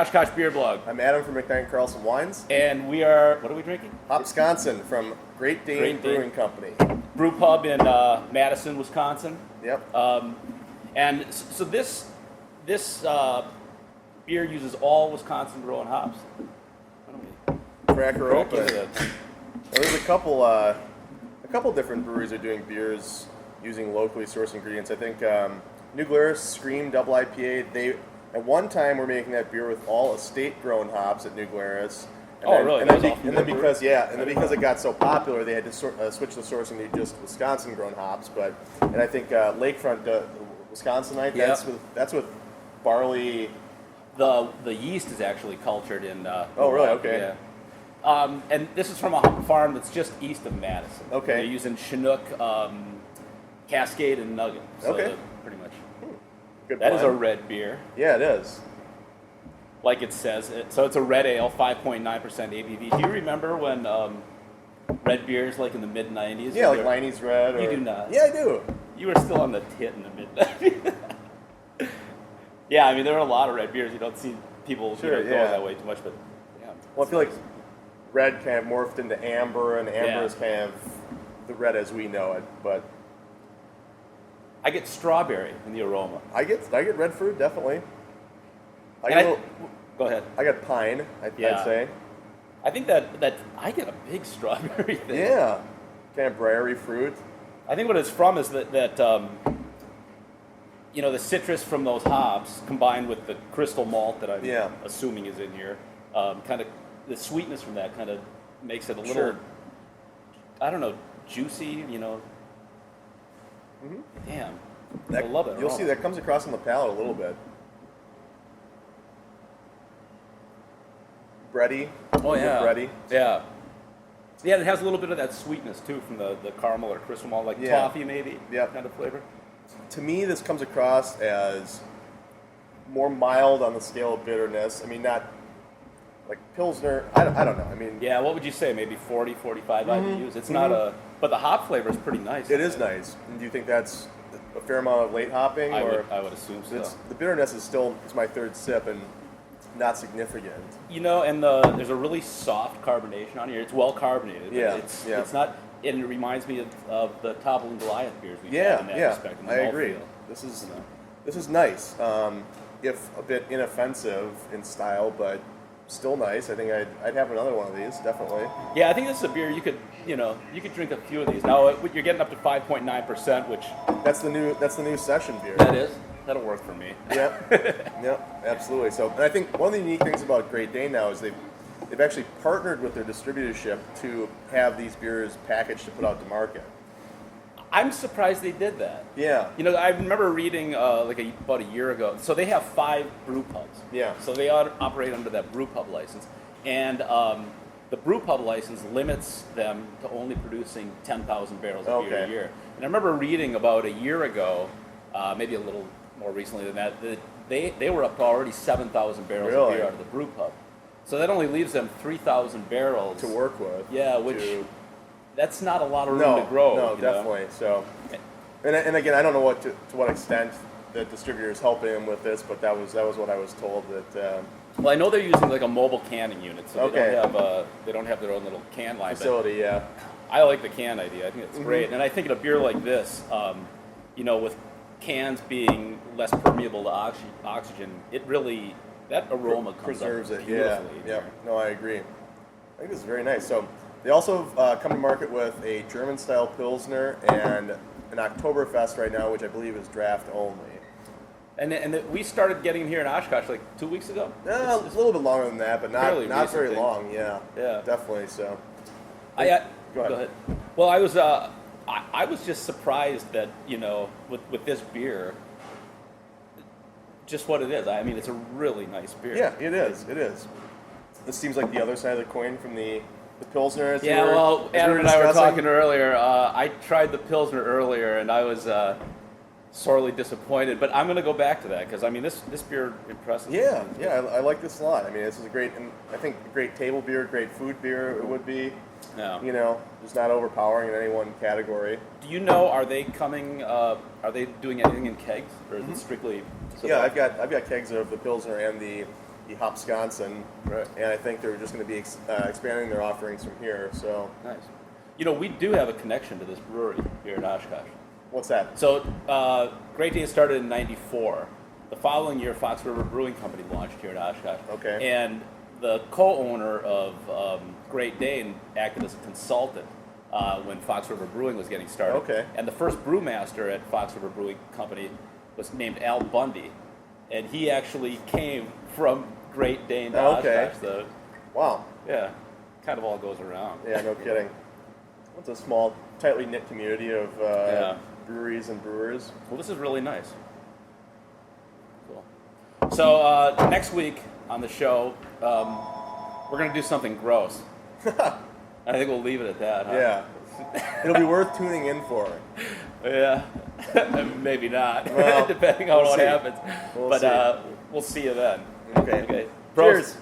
Oshkosh Beer Blog. I'm Adam from McKnight Carlson Wines. And we are, what are we drinking? Hopsconsin from Great Dane Brewing Company. Brew pub in Madison, Wisconsin. Yep. And so this beer uses all Wisconsin grown hops. Why don't we Crack her open. into that? Well, there's a couple different breweries are doing beers using locally sourced ingredients. I think New Glarus Scream Double IPA, they at one time were making that beer with all estate-grown hops at New Glarus. Really? And then because it got so popular, they had to switch the sourcing to just Wisconsin-grown hops. And I think Lakefront, Wisconsinite, Yep. that's with barley. The yeast is actually cultured in. Oh, really? Okay. Yeah. And this is from a farm that's just east of Madison. Okay. They're using Chinook, Cascade, and Nugget. So Okay. pretty much. Good That blend. is a red beer, Yeah, it is. like it says. So it's a red ale, 5.9% ABV. Do you remember when red beers, like in the mid '90s? Yeah, like Liney's Red. You do not. Yeah, I do. You were still on the tit in the mid '90s. Yeah, I mean there were a lot of red beers. You don't see people going that way too much, but yeah. Well, I feel like red kind of morphed into amber, and amber is kind of the red as we know it. But I get strawberry in the aroma. I get red fruit definitely. Go ahead. I got pine. I'd say. I think that I get a big strawberry thing. Yeah, kind of briary fruit. I think what it's from is that the citrus from those hops combined with the crystal malt that I'm assuming is in here, kind of the sweetness from that kind of makes it a little, I don't know, juicy. Mm-hmm. Damn, I love it. You'll see that comes across on the palate a little bit. Bready. Oh yeah. Bready. Yeah. Yeah, it has a little bit of that sweetness too from the caramel or crystal malt, like toffee maybe. Yeah. Kind of flavor. To me, this comes across as more mild on the scale of bitterness. I mean, not like Pilsner. I don't know. I mean, yeah. What would you say? Maybe 40, 45 IBUs. It's not but the hop flavor is pretty nice. It is nice. And do you think that's a fair amount of late hopping? I would assume so. The bitterness is my third sip and not significant. And there's a really soft carbonation on here. It's well carbonated. Yeah. It's not. And it reminds me of the Topple and Goliath beers we've had in that respect. I agree. This is nice. If a bit inoffensive in style, but still nice. I think I'd have another one of these, definitely. Yeah, I think this is a beer you could drink a few of these. Now you're getting up to 5.9%, which that's the new session beer. That is. That'll work for me. Yep, absolutely. So, and I think one of the unique things about Great Dane now is they've actually partnered with their distributorship to have these beers packaged to put out to market. I'm surprised they did that. Yeah. I remember reading about a year ago. So they have 5 brew pubs. Yeah. So they operate under that brew pub license, and the brew pub license limits them to only producing 10,000 barrels of beer a year. And I remember reading about a year ago, maybe a little more recently than that they were up to already 7,000 barrels of beer out of the brew pub. So that only leaves them 3,000 barrels to work with. Yeah, that's not a lot of room to grow. No, definitely. So, and again, I don't know to what extent the distributor is helping them with this, but that was what I was told that. Well, I know they're using like a mobile canning unit, so they don't have their own little can line facility. Yeah, I like the can idea. I think it's great, and I think in a beer like this, with cans being less permeable to oxygen, it really that aroma preserves it. Beautifully. Yeah. No, I agree. I think this is very nice. So they also come to market with a German-style Pilsner and an Oktoberfest right now, which I believe is draft only. And we started getting here in Oshkosh like 2 weeks ago? A little bit longer than that, but not very long. Yeah, definitely. So, go ahead. Well, I was just surprised that with this beer, just what it is. I mean, it's a really nice beer. Yeah, it is. It is. This seems like the other side of the coin from the Pilsner. Well, Adam and I were talking earlier. I tried the Pilsner earlier, and I was sorely disappointed. But I'm going to go back to that because I mean, this beer impresses me. Yeah, I like this a lot. I mean, this is a great table beer, great food beer. It would be. Yeah. Just not overpowering in any one category. Do you know? Are they coming? Are they doing anything in kegs, or is it strictly? Yeah, I've got kegs of the Pilsner and the the Hopsconsin, Right. and I think they're just going to be expanding their offerings from here. So, Nice. You know, we do have a connection to this brewery here in Oshkosh. what's that? So, Great Dane started in '94. The following year, Fox River Brewing Company launched here in Oshkosh. Okay. And the co-owner of Great Dane acted as a consultant when Fox River Brewing was getting started. Okay. And the first brewmaster at Fox River Brewing Company was named Al Bundy, and he actually came from Great Dane to Okay. Oshkosh. So, Wow. yeah, kind of all goes around. Yeah, no kidding. It's a small, tightly knit community of Yeah. breweries and brewers. Well, this is really nice. Cool. So next week on the show, we're going to do something gross. I think we'll leave it at that. Huh? Yeah. It'll be worth tuning in for. Yeah. Maybe not, Well, depending on we'll what see. happens. We'll But see. we'll see you then. Okay. Okay. Cheers.